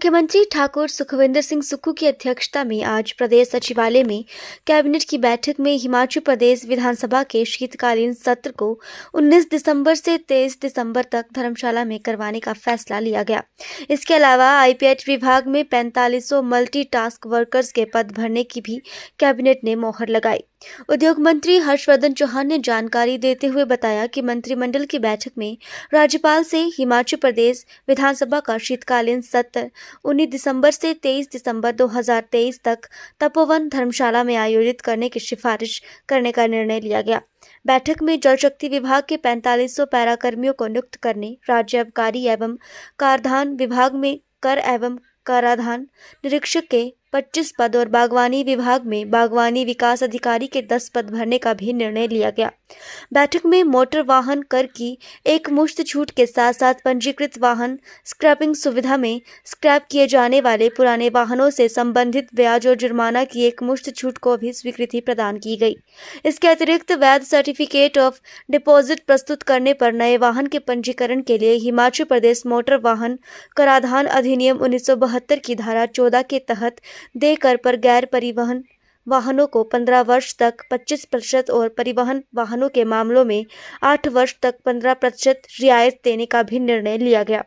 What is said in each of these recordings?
मुख्यमंत्री ठाकुर सुखविंदर सिंह सुक्खू की अध्यक्षता में आज प्रदेश सचिवालय में कैबिनेट की बैठक में हिमाचल प्रदेश विधानसभा के शीतकालीन सत्र को 19 दिसंबर से 23 दिसंबर तक धर्मशाला में करवाने का फैसला लिया गया। इसके अलावा आईपीएच विभाग में 4500 मल्टी टास्क वर्कर्स के पद भरने की भी कैबिनेट ने मोहर लगाई। उद्योग मंत्री हर्षवर्धन चौहान ने जानकारी देते हुए बताया कि मंत्रिमंडल की बैठक में राज्यपाल से हिमाचल प्रदेश विधानसभा का शीतकालीन सत्र 19 दिसंबर से 23 दिसंबर 2023 तक तपोवन धर्मशाला में आयोजित करने की सिफारिश करने का निर्णय लिया गया। बैठक में जल शक्ति विभाग के 4500 पैराकर्मियों को नियुक्त करने, राज्य आबकारी एवं कराधान विभाग में कर एवं कराधान निरीक्षक के 25 पद और बागवानी विभाग में बागवानी विकास अधिकारी के 10 पद भरने का भी निर्णय लिया गया। बैठक में मोटर वाहन कर की एक मुश्त छूट के साथ साथ पंजीकृत वाहन स्क्रैपिंग सुविधा में स्क्रैप किए जाने वाले पुराने वाहनों से संबंधित ब्याज और जुर्माना की एक मुश्त छूट को भी स्वीकृति प्रदान की गई। इसके अतिरिक्त वैध सर्टिफिकेट ऑफ डिपॉजिट प्रस्तुत करने पर नए वाहन के पंजीकरण के लिए हिमाचल प्रदेश मोटर वाहन कराधान अधिनियम 1972 की धारा 14 के तहत देकर पर गैर परिवहन वाहनों को 15 वर्ष तक 25% और परिवहन वाहनों के मामलों में 8 वर्ष तक 15% रियायत देने का भी निर्णय लिया गया।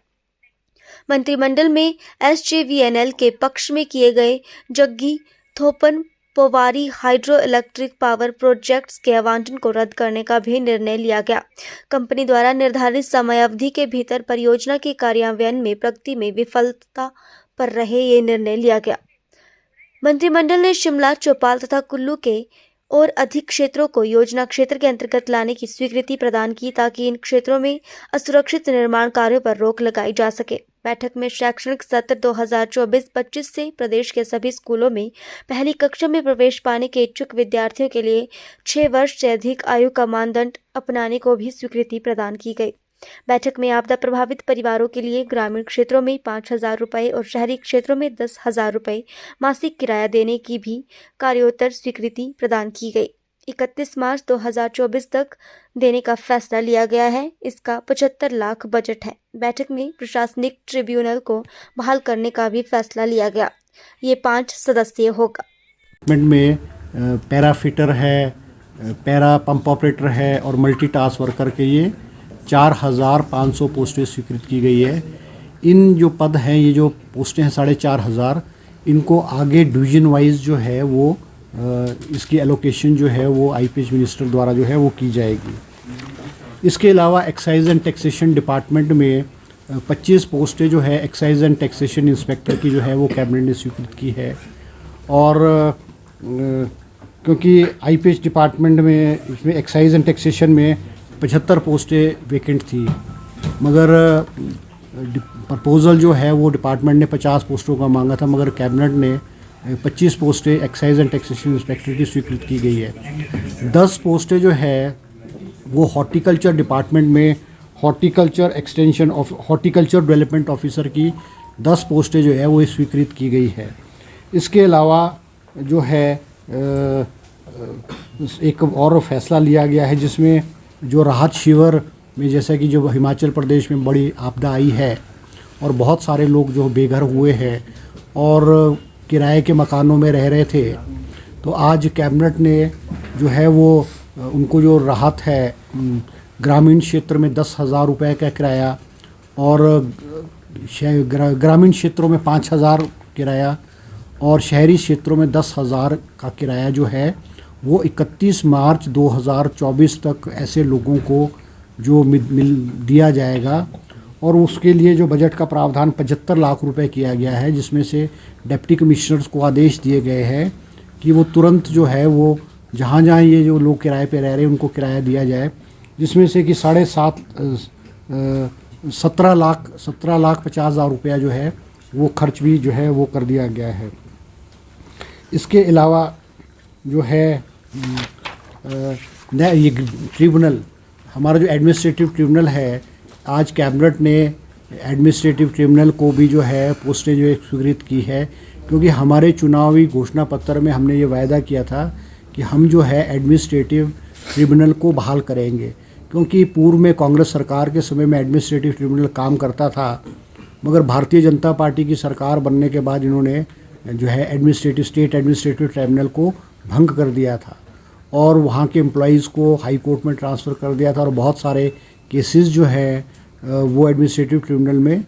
मंत्रिमंडल में एसजेवीएनएल के पक्ष में किए गए Jaggi Thopan Powari hydro electric power projects के आवंटन को रद्द करने का भी निर्णय लिया गया। कंपनी द्वारा निर्धारित समय अवधि के भीतर परियोजना के कार्यान्वयन में प्रगति में विफलता पर रहे ये निर्णय लिया गया। मंत्रिमंडल ने शिमला, चौपाल तथा कुल्लू के और अधिक क्षेत्रों को योजना क्षेत्र के अंतर्गत लाने की स्वीकृति प्रदान की ताकि इन क्षेत्रों में असुरक्षित निर्माण कार्यों पर रोक लगाई जा सके। बैठक में शैक्षणिक सत्र 2024-25 से प्रदेश के सभी स्कूलों में पहली कक्षा में प्रवेश पाने के इच्छुक विद्यार्थियों के लिए 6 वर्ष से अधिक आयु का मानदंड अपनाने को भी स्वीकृति प्रदान की गई। बैठक में आपदा प्रभावित परिवारों के लिए ग्रामीण क्षेत्रों में 5,000 रुपये और शहरी क्षेत्रों में 10,000 रुपये मासिक किराया देने की भी कार्योत्तर स्वीकृति प्रदान की गई। 31 मार्च 2024 तक देने का फैसला लिया गया है। इसका 75 लाख बजट है। बैठक में प्रशासनिक ट्रिब्यूनल को बहाल करने का भी फैसला लिया गया। ये 5 सदस्यीय होगा। में पैरा फिटर है, पैरा पंप ऑपरेटर है और मल्टी टास्क वर्कर के ये 4,500 पोस्टें स्वीकृत की गई है। इन जो पद हैं, ये जो पोस्टें हैं 4,500, इनको आगे डिवीजन वाइज जो है वो इसकी एलोकेशन जो है वो आईपीएच मिनिस्टर द्वारा जो है वो की जाएगी। इसके अलावा एक्साइज एंड टैक्सेशन डिपार्टमेंट में 25 पोस्टें जो है एक्साइज एंड टैक्सेशन इंस्पेक्टर की जो है वो कैबिनेट ने स्वीकृत की है। और क्योंकि आईपीएच डिपार्टमेंट में इसमें एक्साइज एंड टैक्सेशन में 75 पोस्टें वेकेंट थी, मगर प्रपोज़ल जो है वो डिपार्टमेंट ने 50 पोस्टों का मांगा था, मगर कैबिनेट ने 25 पोस्टें एक्साइज एंड टैक्सेशन इंस्पेक्टर की स्वीकृत की गई है। 10 पोस्टें जो है वो हॉर्टिकल्चर डिपार्टमेंट में हॉर्टिकल्चर डेवलपमेंट ऑफिसर की 10 पोस्टें जो है वो स्वीकृत की गई है। इसके अलावा जो है एक और फैसला लिया गया है जिसमें जो राहत शिविर में, जैसा कि जो हिमाचल प्रदेश में बड़ी आपदा आई है और बहुत सारे लोग जो बेघर हुए हैं और किराए के मकानों में रह रहे थे, तो आज कैबिनेट ने जो है वो उनको जो राहत है ग्रामीण क्षेत्र में 10,000 रुपये का किराया और ग्रामीण क्षेत्रों में 5,000 किराया और शहरी क्षेत्रों में 10,000 का किराया जो है वो 31 मार्च 2024 तक ऐसे लोगों को जो मिल दिया जाएगा। और उसके लिए जो बजट का प्रावधान 75 लाख रुपए किया गया है, जिसमें से डिप्टी कमिश्नर्स को आदेश दिए गए हैं कि वो तुरंत जो है वो जहाँ जहाँ ये जो लोग किराए पे रह रहे हैं उनको किराया दिया जाए, जिसमें से कि 17 लाख 50,000 रुपया जो है वो खर्च भी जो है वो कर दिया गया है। इसके अलावा जो है ये ट्रिब्यूनल, हमारा जो एडमिनिस्ट्रेटिव ट्रिब्यूनल है, आज कैबिनेट ने एडमिनिस्ट्रेटिव ट्रिब्यूनल को भी जो है पोस्टें जो स्वीकृत की है, क्योंकि हमारे चुनावी घोषणा पत्र में हमने ये वायदा किया था कि हम जो है एडमिनिस्ट्रेटिव ट्रिब्यूनल को बहाल करेंगे, क्योंकि पूर्व में कांग्रेस सरकार के समय में एडमिनिस्ट्रेटिव ट्रिब्यूनल काम करता था मगर भारतीय जनता पार्टी की सरकार बनने के बाद इन्होंने जो है स्टेट एडमिनिस्ट्रेटिव ट्राइब्यूनल को भंग कर दिया था और वहाँ के एम्प्लॉइज़ को हाई कोर्ट में ट्रांसफ़र कर दिया था और बहुत सारे केसेस जो है वो एडमिनिस्ट्रेटिव ट्रिब्यूनल में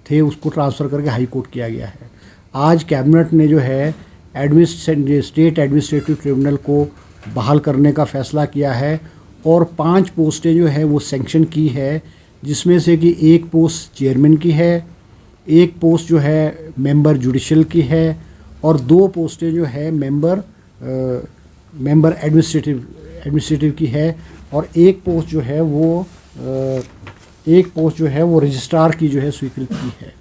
थे, उसको ट्रांसफ़र करके हाई कोर्ट किया गया है। आज कैबिनेट ने जो है स्टेट एडमिनिस्ट्रेटिव ट्रिब्यूनल को बहाल करने का फ़ैसला किया है और 5 पोस्टें जो है वो सैंक्शन की है, जिसमें से कि एक पोस्ट चेयरमैन की है, एक पोस्ट जो है मेंबर जुडिशल की है और 2 पोस्टें जो है मेंबर एडमिनिस्ट्रेटिव की है और एक पोस्ट जो है वो रजिस्ट्रार की जो है स्वीकृत की है।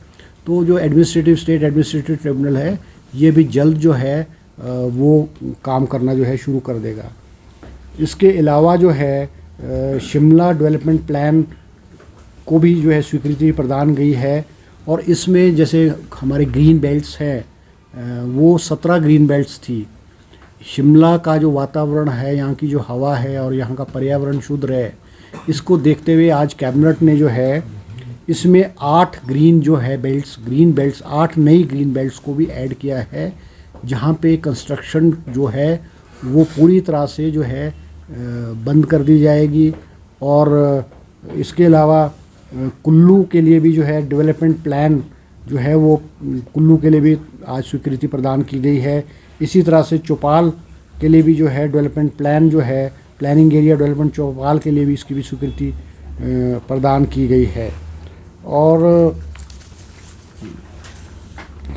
तो जो स्टेट एडमिनिस्ट्रेटिव ट्रिब्यूनल है ये भी जल्द जो है वो काम करना जो है शुरू कर देगा। इसके अलावा जो है शिमला डेवलपमेंट प्लान को भी जो है स्वीकृति प्रदान गई है और इसमें जैसे हमारे ग्रीन बेल्ट्स हैं वो 17 ग्रीन बेल्ट्स थी। शिमला का जो वातावरण है, यहाँ की जो हवा है और यहाँ का पर्यावरण शुद्ध रहे, इसको देखते हुए आज कैबिनेट ने जो है इसमें 8 ग्रीन बेल्ट्स 8 नई ग्रीन बेल्ट्स को भी ऐड किया है, जहाँ पे कंस्ट्रक्शन जो है वो पूरी तरह से जो है बंद कर दी जाएगी। और इसके अलावा कुल्लू के लिए भी जो है डेवलपमेंट प्लान जो है वो कुल्लू के लिए भी आज स्वीकृति प्रदान की गई है। इसी तरह से चौपाल के लिए भी जो है डेवलपमेंट प्लान जो है प्लानिंग एरिया डेवलपमेंट चौपाल के लिए भी इसकी भी स्वीकृति प्रदान की गई है। और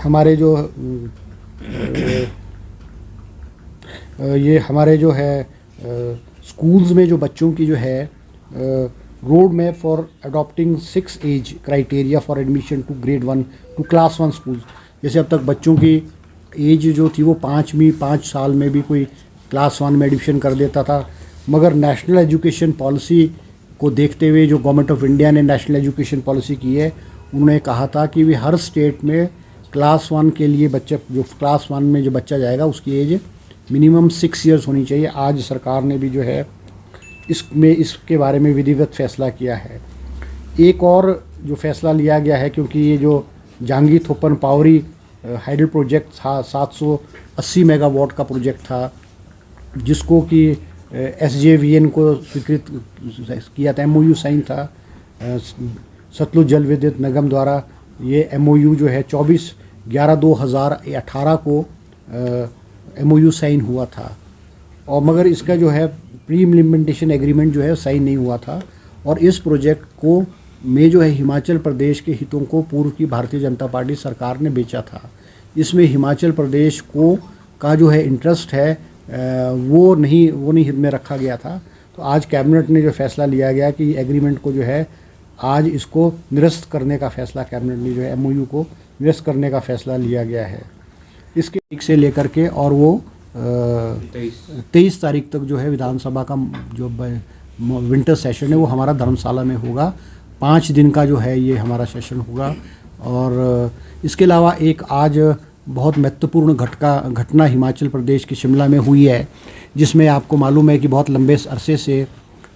हमारे जो स्कूल्स में जो बच्चों की जो है road map for adopting 6 age criteria for admission to grade 1 to class 1 school. जैसे अब तक बच्चों की एज जो थी वो 5 साल में भी कोई क्लास 1 में एडमिशन कर देता था, मगर नेशनल एजुकेशन पॉलिसी को देखते हुए जो गवर्नमेंट ऑफ इंडिया ने नेशनल एजुकेशन पॉलिसी की है, उन्होंने कहा था कि भी हर स्टेट में क्लास 1 के लिए क्लास 1 में जो बच्चा जाएगा उसकी एज मिनिमम 6 ईयर्स होनी चाहिए। आज सरकार ने भी जो है इसके बारे में विधिवत फैसला किया है। एक और जो फैसला लिया गया है, क्योंकि ये जो जांगी थोपन पावरी हाइडल प्रोजेक्ट था 780 मेगावाट का प्रोजेक्ट था, जिसको कि SJVN को स्वीकृत किया था, MOU साइन था सतलुज जल विद्युत निगम द्वारा। ये MOU जो है 24/11/2018 को MOU साइन हुआ था और मगर इसका जो है प्री इम्प्लीमेंटेशन एग्रीमेंट जो है साइन नहीं हुआ था। और इस प्रोजेक्ट को में जो है हिमाचल प्रदेश के हितों को पूर्व की भारतीय जनता पार्टी सरकार ने बेचा था। इसमें हिमाचल प्रदेश का जो है इंटरेस्ट है वो नहीं हित में रखा गया था। तो आज कैबिनेट ने जो फैसला लिया गया कि एग्रीमेंट को जो है आज इसको निरस्त करने का फैसला कैबिनेट ने जो है MOU को निरस्त करने का फैसला लिया गया है। इसके एक से लेकर के और वो 23 तारीख तक जो है विधानसभा का जो विंटर सेशन है वो हमारा धर्मशाला में होगा। 5 दिन का जो है ये हमारा सेशन होगा। और इसके अलावा एक आज बहुत महत्वपूर्ण घटना हिमाचल प्रदेश के शिमला में हुई है, जिसमें आपको मालूम है कि बहुत लंबे अरसे से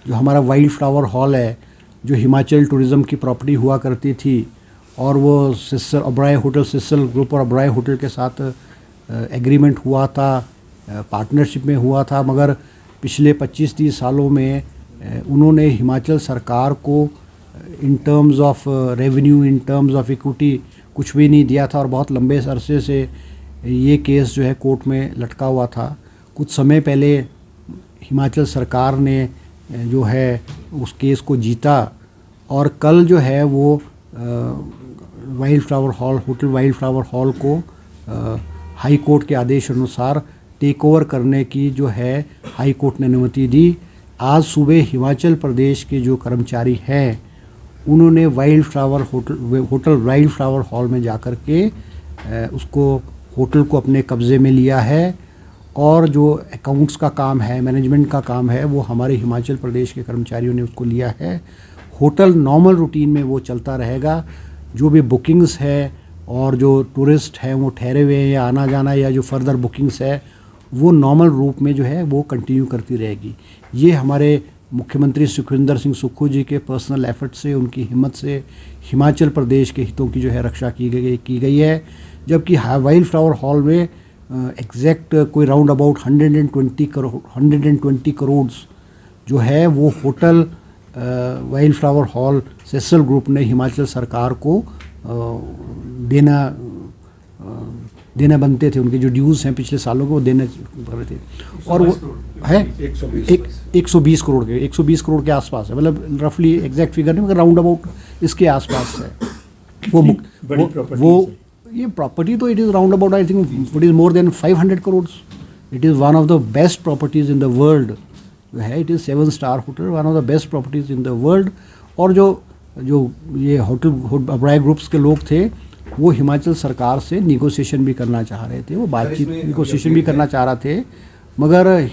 जो हमारा वाइल्ड फ्लावर हॉल है, जो हिमाचल टूरिज़्म की प्रॉपर्टी हुआ करती थी, और वो sister Oberoi hotel sister group और ओबराय होटल के साथ एग्रीमेंट हुआ था, पार्टनरशिप में हुआ था, मगर पिछले 25-30 सालों में उन्होंने हिमाचल सरकार को in terms of revenue, in terms of equity कुछ भी नहीं दिया था और बहुत लंबे अरसे से ये केस जो है कोर्ट में लटका हुआ था। कुछ समय पहले हिमाचल सरकार ने जो है उस केस को जीता और कल जो है वो वाइल्ड फ्लावर हॉल को हाई कोर्ट के आदेश अनुसार टेक ओवर करने की जो है हाई कोर्ट ने अनुमति दी। आज सुबह हिमाचल प्रदेश के जो कर्मचारी हैं उन्होंने वाइल्ड फ्लावर हॉल में जाकर के उसको होटल को अपने कब्ज़े में लिया है और जो अकाउंट्स का काम है, मैनेजमेंट का काम है, वो हमारे हिमाचल प्रदेश के कर्मचारियों ने उसको लिया है। होटल नॉर्मल रूटीन में वो चलता रहेगा। जो भी बुकिंग्स है और जो टूरिस्ट हैं वो ठहरे हुए हैं या आना जाना या जो फर्दर बुकिंग्स है वो नॉर्मल रूप में जो है वो कंटिन्यू करती रहेगी। ये हमारे मुख्यमंत्री सुखविंदर सिंह सुक्खू जी के पर्सनल एफर्ट से, उनकी हिम्मत से हिमाचल प्रदेश के हितों की जो है रक्षा की गई है। जबकि वाइल्ड फ्लावर हॉल में एग्जैक्ट कोई राउंड अबाउट 120 करोड़ जो है वो hotel wild flower hall सेसल group ने हिमाचल सरकार को देना बनते थे। उनके जो ड्यूज़ हैं पिछले सालों के वो देने पड़ रहे थे, और वो है 120 करोड़ के 120 करोड़ के आसपास है, मतलब रफली एग्जैक्ट फिगर नहीं मगर राउंड अबाउट इसके आसपास है। वो ये प्रॉपर्टी तो it is round about I think it is more than 500 crore. It is one of the best properties in the world जो है। It is 7 star hotel, one of the best properties in the world. और जो ये hotel अब्राय groups के लोग थे वो हिमाचल सरकार से निगोशिएशन भी करना चाह रहे थे, वो बातचीत निगोशिएशन भी करना चाह रहे थे, मगर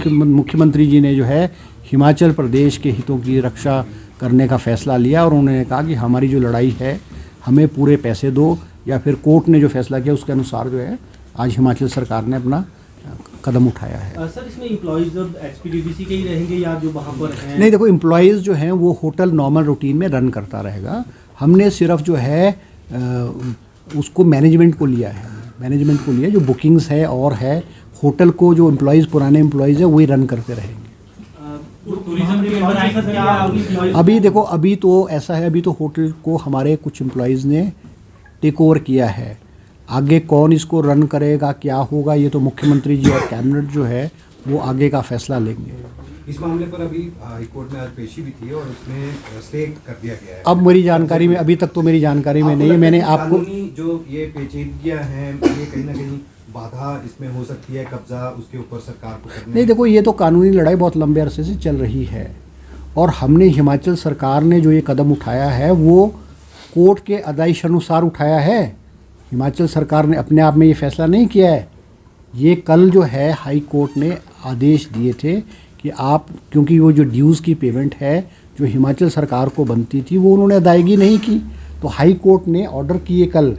मुख्यमंत्री जी ने जो है हिमाचल प्रदेश के हितों की रक्षा करने का फैसला लिया और उन्होंने कहा कि हमारी जो लड़ाई है हमें पूरे पैसे दो, या फिर कोर्ट ने जो फैसला किया उसके अनुसार जो है आज हिमाचल सरकार ने अपना कदम उठाया है। सर इसमें एम्प्लॉइज अब एचपीडीडीसी के ही रहेंगे या जो वहाँ पर हैं? नहीं, देखो एम्प्लॉइज़ जो हैं वो होटल नॉर्मल रूटीन में रन करता रहेगा। हमने सिर्फ जो है उसको मैनेजमेंट को लिया है, जो बुकिंग्स है और है होटल को जो एम्प्लॉइज़ पुराने एम्प्लॉइज़ है वही रन करते रहेंगे। अभी देखो, अभी तो ऐसा है, अभी तो होटल को हमारे कुछ एम्प्लॉइज़ ने टेक ओवर किया है। आगे कौन इसको रन करेगा, क्या होगा, ये तो मुख्यमंत्री जी और कैबिनेट जो है वो आगे का फैसला लेंगे। इस मामले पर अभी हाईकोर्ट में आज पेशी भी थी और उसमें स्टे कर दिया गया है। अब मेरी जानकारी में, अभी तक तो मेरी जानकारी में नहीं है। मैंने आपको जो ये पेचीदगियां हैं ये कहीं ना कहीं बाधा इसमें हो सकती है, कब्जा उसके ऊपर सरकार को करने। नहीं, देखो ये तो कानूनी लड़ाई बहुत लंबे अरसे से चल रही है और हमने हिमाचल सरकार ने जो ये कदम उठाया है वो कोर्ट के आदेश अनुसार उठाया है। हिमाचल सरकार ने अपने आप में ये फैसला नहीं किया है। ये कल जो है हाई कोर्ट ने आदेश दिए थे कि आप, क्योंकि वो जो ड्यूज़ की पेमेंट है जो हिमाचल सरकार को बनती थी वो उन्होंने अदायगी नहीं की, तो हाई कोर्ट ने ऑर्डर किए कल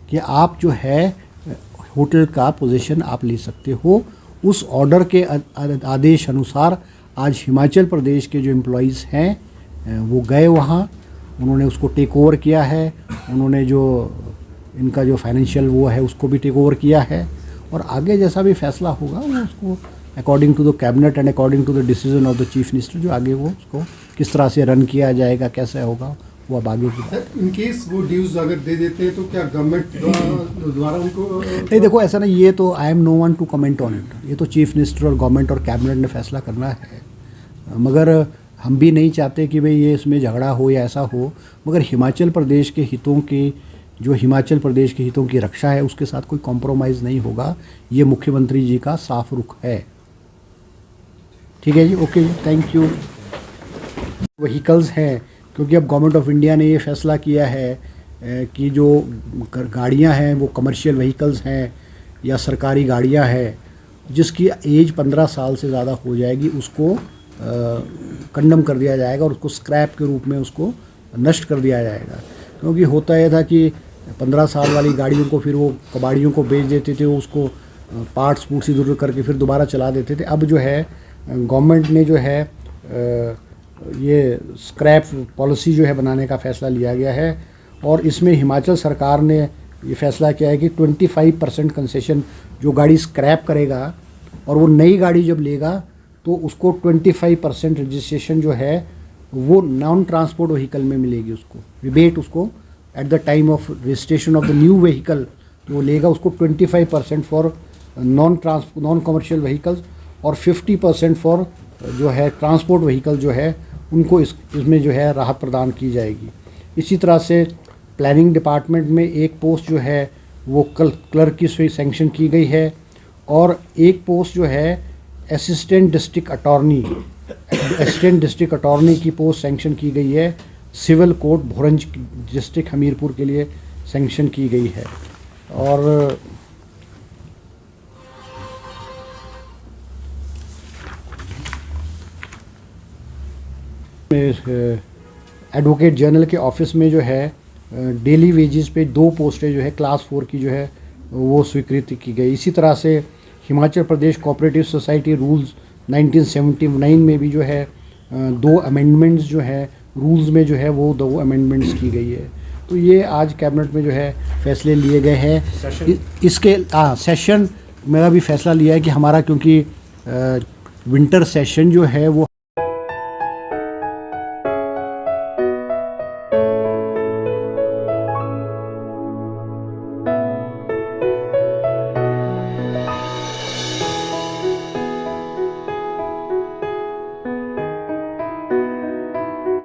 कि आप जो है होटल का पोजीशन आप ले सकते हो। उस ऑर्डर के आदेश अनुसार आज हिमाचल प्रदेश के जो एम्प्लॉइज़ हैं वो गए वहाँ, उन्होंने उसको टेक ओवर किया है, उन्होंने जो इनका जो फाइनेंशियल वो है उसको भी टेक ओवर किया है, और आगे जैसा भी फैसला होगा वो उसको according to the cabinet and according to the decision of the chief minister जो आगे वो उसको किस तरह से रन किया जाएगा, कैसे होगा, वो अब आगे की। इन केस वो ड्यूज अगर दे देते हैं तो क्या गवर्नमेंट द्वारा उनको नहीं, देखो ऐसा नहीं, ये तो I am no one to comment on it. ये तो चीफ मिनिस्टर और गवर्नमेंट और कैबिनेट ने फैसला करना है, मगर हम भी नहीं चाहते कि भाई ये इसमें झगड़ा हो या ऐसा हो, मगर हिमाचल प्रदेश के हितों की, जो हिमाचल प्रदेश के हितों की रक्षा है उसके साथ कोई कॉम्प्रोमाइज़ नहीं होगा। ये मुख्यमंत्री जी का साफ रुख है। ठीक है जी, ओके जी, थैंक यू। व्हीकल्स हैं, क्योंकि अब गवर्नमेंट ऑफ इंडिया ने ये फैसला किया है कि जो गाड़ियां हैं वो कमर्शियल व्हीकल्स हैं या सरकारी गाड़ियां हैं जिसकी एज 15 साल से ज़्यादा हो जाएगी उसको कंडम कर दिया जाएगा और उसको स्क्रैप के रूप में उसको नष्ट कर दिया जाएगा। क्योंकि होता यह था कि 15 साल वाली गाड़ियों को फिर वो कबाड़ियों को बेच देते थे, वो उसको पार्ट्स फूट्स इधर करके फिर दोबारा चला देते थे। अब जो है गवर्नमेंट ने जो है ये स्क्रैप पॉलिसी जो है बनाने का फ़ैसला लिया गया है, और इसमें हिमाचल सरकार ने ये फैसला किया है कि 25% कंसेशन जो गाड़ी स्क्रैप करेगा और वो नई गाड़ी जब लेगा तो उसको 25% रजिस्ट्रेशन जो है वो नॉन ट्रांसपोर्ट व्हीकल में मिलेगी, उसको रिबेट उसको at the time of registration of the new vehicle तो वो लेगा उसको 25% फॉर नॉन कमर्शियल व्हीकल्स और 50% फॉर जो है ट्रांसपोर्ट व्हीकल जो है उनको इसमें जो है राहत प्रदान की जाएगी। इसी तरह से प्लानिंग डिपार्टमेंट में एक पोस्ट जो है वो क्लर्क की सैंक्शन की गई है, और एक पोस्ट जो है असिस्टेंट डिस्ट्रिक्ट अटॉर्नी की पोस्ट सैंक्शन की गई है। Civil court Bhoranj district Hamirpur के लिए सैंक्शन की गई है। और एडवोकेट जनरल के ऑफिस में जो है डेली वेजेस पे 2 पोस्टें जो है क्लास 4 की जो है वो स्वीकृति की गई। इसी तरह से Himachal Pradesh cooperative society rules 1979 में भी जो है 2 अमेंडमेंट्स जो है रूल्स में जो है वो 2 अमेंडमेंट्स की गई है। तो ये आज कैबिनेट में जो है फैसले लिए गए हैं। इसके सेशन मेरा भी फैसला लिया है कि हमारा क्योंकि विंटर सेशन जो है वो